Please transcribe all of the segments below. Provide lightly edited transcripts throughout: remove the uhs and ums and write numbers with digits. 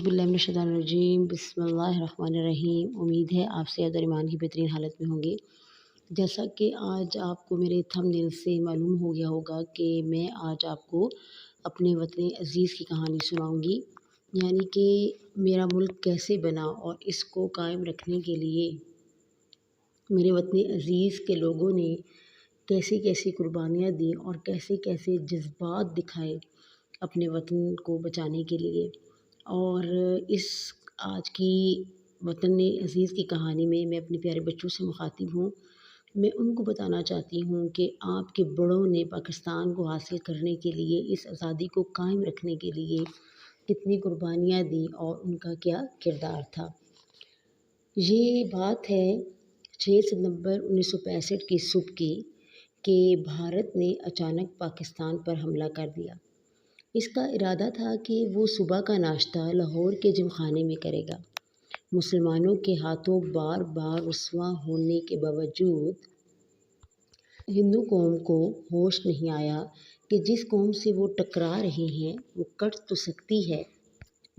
औज़ुबिल्लाहिमिनश्शैतानिर्रजीम बिस्मिल्लाहिर्रहमानिर्रहीम। उम्मीद है आप सेहत और ईमान की बेहतरीन हालत में होंगे। जैसा कि आज आपको मेरे थंबनेल से मालूम हो गया होगा कि मैं आज आपको अपने वतन अज़ीज़ की कहानी सुनाऊंगी, यानी कि मेरा मुल्क कैसे बना और इसको कायम रखने के लिए मेरे वतन अज़ीज़ के लोगों ने कैसी कैसी कुर्बानियाँ दी और कैसे कैसे जज्बात दिखाए अपने वतन को बचाने के लिए। और इस आज की वतन अज़ीज़ की कहानी में मैं अपने प्यारे बच्चों से मुखातिब हूँ। मैं उनको बताना चाहती हूँ कि आपके बड़ों ने पाकिस्तान को हासिल करने के लिए, इस आज़ादी को कायम रखने के लिए कितनी कुर्बानियाँ दी और उनका क्या किरदार था। ये बात है 6 सितंबर 1965 की सुबह की कि भारत ने अचानक पाकिस्तान पर हमला कर दिया। इसका इरादा था कि वो सुबह का नाश्ता लाहौर के जिमखाने में करेगा। मुसलमानों के हाथों बार बार रुसवा होने के बावजूद हिंदू कौम को होश नहीं आया कि जिस कौम से वो टकरा रहे हैं वो कट तो सकती है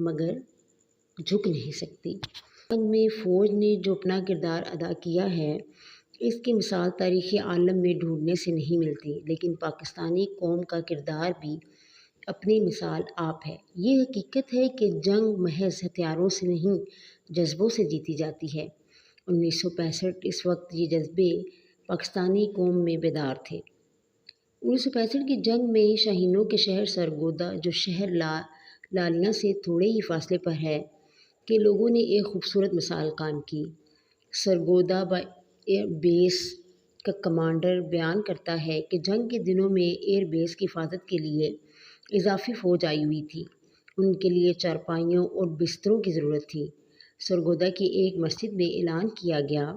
मगर झुक नहीं सकती। में फ़ौज ने जो अपना किरदार अदा किया है, इसकी मिसाल तारीख़ आलम में ढूंढने से नहीं मिलती, लेकिन पाकिस्तानी कौम का किरदार भी अपनी मिसाल आप है। ये हकीकत है कि जंग महज हथियारों से नहीं, जज्बों से जीती जाती है। 1965 इस वक्त ये जज्बे पाकिस्तानी कौम में बेदार थे। 1965 की जंग में शाहीनों के शहर सरगोदा, जो शहर लालियाँ से थोड़े ही फासले पर है, के लोगों ने एक खूबसूरत मिसाल कायम की। सरगोदा एयर बेस का कमांडर बयान करता है कि जंग के दिनों में एयर बेस की हिफाजत के लिए इजाफी फ़ौज आई हुई थी। उनके लिए चारपाइयों और बिस्तरों की ज़रूरत थी। सरगोदा की एक मस्जिद में ऐलान किया गया,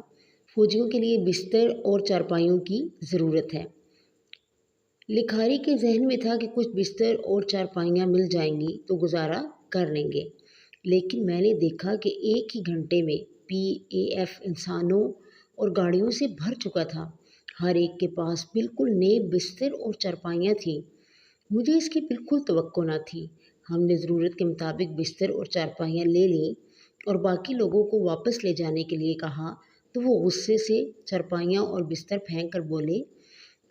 फ़ौजियों के लिए बिस्तर और चारपाइयों की ज़रूरत है। लिखारी के जहन में था कि कुछ बिस्तर और चारपाइयाँ मिल जाएंगी तो गुजारा कर लेंगे, लेकिन मैंने देखा कि एक ही घंटे में PAF इंसानों और गाड़ियों से भर चुका था। हर एक के पास बिल्कुल नए बिस्तर और चारपाइयाँ थीं। मुझे इसकी बिल्कुल तवक्को न थी। हमने ज़रूरत के मुताबिक बिस्तर और चारपाइयाँ ले लीं और बाकी लोगों को वापस ले जाने के लिए कहा, तो वो गुस्से से चारपाइयाँ और बिस्तर फेंक कर बोले,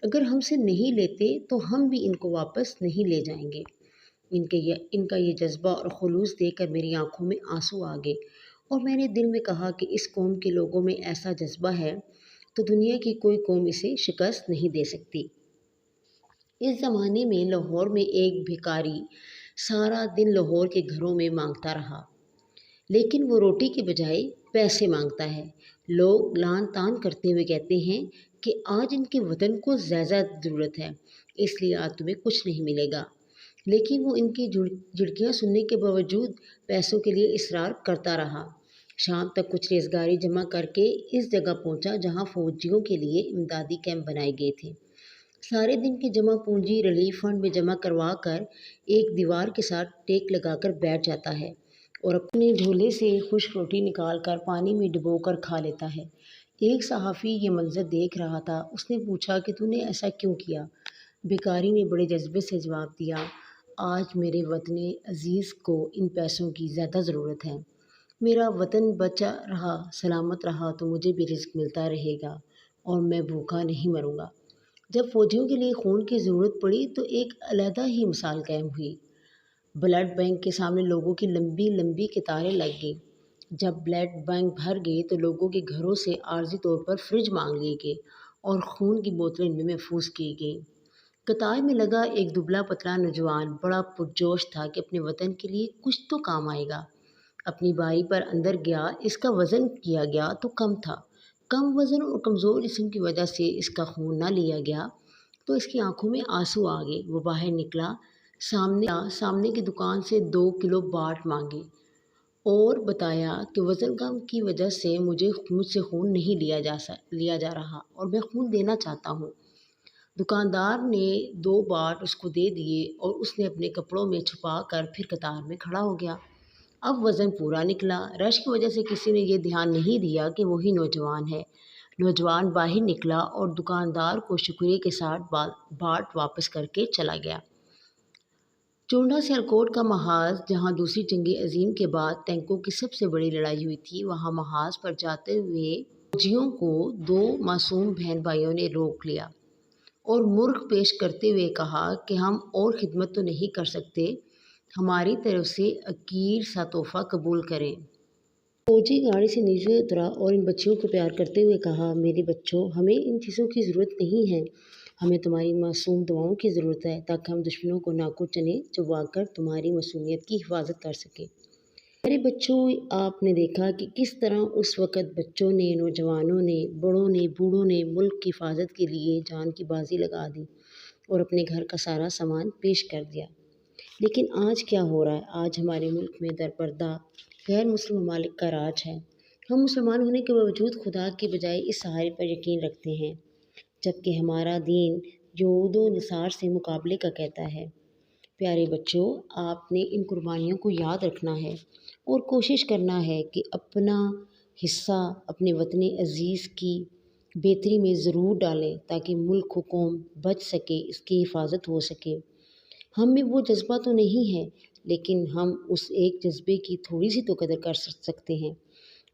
अगर हमसे नहीं लेते तो हम भी इनको वापस नहीं ले जाएंगे। इनका ये जज्बा और खुलूस देखकर मेरी आंखों में आंसू आ गए और मैंने दिल में कहा कि इस कौम के लोगों में ऐसा जज्बा है तो दुनिया की कोई कौम इसे शिकस्त नहीं दे सकती। इस ज़माने में लाहौर में एक भिखारी सारा दिन लाहौर के घरों में मांगता रहा, लेकिन वो रोटी के बजाय पैसे मांगता है। लोग लान तान करते हुए कहते हैं कि आज इनके वतन को ज़्यादा ज़रूरत है, इसलिए आज तुम्हें कुछ नहीं मिलेगा। लेकिन वो इनकी झिड़कियाँ सुनने के बावजूद पैसों के लिए इसरार करता रहा। शाम तक कुछ रेज़गारी जमा करके इस जगह पहुंचा जहां फ़ौजियों के लिए इमदादी कैंप बनाए गए थे। सारे दिन की जमा पूंजी रिलीफ फंड में जमा करवा कर एक दीवार के साथ टेक लगाकर बैठ जाता है और अपने झोले से खुश्क रोटी निकाल कर पानी में डुबोकर खा लेता है। एक सहाफ़ी ये मंजर देख रहा था। उसने पूछा कि तूने ऐसा क्यों किया? भिखारी ने बड़े जज्बे से जवाब दिया, आज मेरे वतन अज़ीज़ को इन पैसों की ज़्यादा ज़रूरत है। मेरा वतन बचा रहा, सलामत रहा तो मुझे भी रिज़्क मिलता रहेगा और मैं भूखा नहीं मरूंगा। जब फ़ौजियों के लिए खून की ज़रूरत पड़ी तो एक अलहदा ही मिसाल कायम हुई। ब्लड बैंक के सामने लोगों की लंबी लंबी कतारें लग गई। जब ब्लड बैंक भर गए तो लोगों के घरों से आर्जी तौर पर फ्रिज मांग लिए गए और खून की बोतलें इनमें महफूज की गई। कतार में लगा एक दुबला पतला नौजवान बड़ा पुरजोश था कि अपने वतन के लिए कुछ तो काम आएगा। अपनी बारी पर अंदर गया। इसका वज़न किया गया तो कम था। कम वज़न और कमज़ोर जिस्म की वजह से इसका खून ना लिया गया तो इसकी आंखों में आंसू आ गए। वो बाहर निकला, सामने की दुकान से 2 किलो बाट मांगे और बताया कि वज़न कम की वजह से मुझसे खून नहीं लिया जा रहा और मैं खून देना चाहता हूँ। दुकानदार ने 2 बाट उसको दे दिए और उसने अपने कपड़ों में छुपा कर फिर कतार में खड़ा हो गया। अब वज़न पूरा निकला। रश की वजह से किसी ने ये ध्यान नहीं दिया कि वही नौजवान है। नौजवान बाहर निकला और दुकानदार को शुक्रिया के साथ बाट वापस करके चला गया। चोंडा सियालकोट का महाज, जहां दूसरी जंग अजीम के बाद टैंकों की सबसे बड़ी लड़ाई हुई थी, वहां महाज पर जाते हुए फौजियों को दो मासूम बहन भाइयों ने रोक लिया और मुर्ग पेश करते हुए कहा कि हम और खिदमत तो नहीं कर सकते, हमारी तरफ से अकीर सा तोहफा कबूल करें। फौजी गाड़ी से नीचे उतरा और इन बच्चियों को प्यार करते हुए कहा, मेरे बच्चों, हमें इन चीज़ों की ज़रूरत नहीं है, हमें तुम्हारी मासूम दुआओं की ज़रूरत है ताकि हम दुश्मनों को नाको चने चबवाकर तुम्हारी मासूमियत की हिफाजत कर सकें। मेरे बच्चों, आपने देखा कि किस तरह उस वक़्त बच्चों ने, नौजवानों ने, बड़ों ने, बूढ़ों ने मुल्क की हिफाजत के लिए जान की बाजी लगा दी और अपने घर का सारा सामान पेश कर दिया। लेकिन आज क्या हो रहा है? आज हमारे मुल्क में दरपर्दा गैर मुस्लिम ममालिक का राज है। हम मुसलमान होने के बावजूद खुदा के बजाय इस सहारे पर यकीन रखते हैं, जबकि हमारा दीन यहूद व नसार से मुकाबले का कहता है। प्यारे बच्चों, आपने इन कुर्बानियों को याद रखना है और कोशिश करना है कि अपना हिस्सा अपने वतन अज़ीज़ की बेहतरी में ज़रूर डालें ताकि मुल्क व कौम बच सके, इसकी हिफाजत हो सके। हम में वो जज़्बा तो नहीं है, लेकिन हम उस एक जज़्बे की थोड़ी सी तो कदर कर सकते हैं।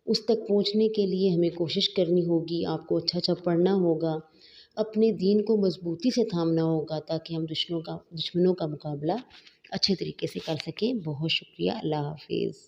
उस तक पहुंचने के लिए हमें कोशिश करनी होगी, आपको अच्छा पढ़ना होगा, अपने दीन को मजबूती से थामना होगा ताकि हम दुश्मनों का मुकाबला अच्छे तरीके से कर सकें। बहुत शुक्रिया। अल्लाह हाफिज़।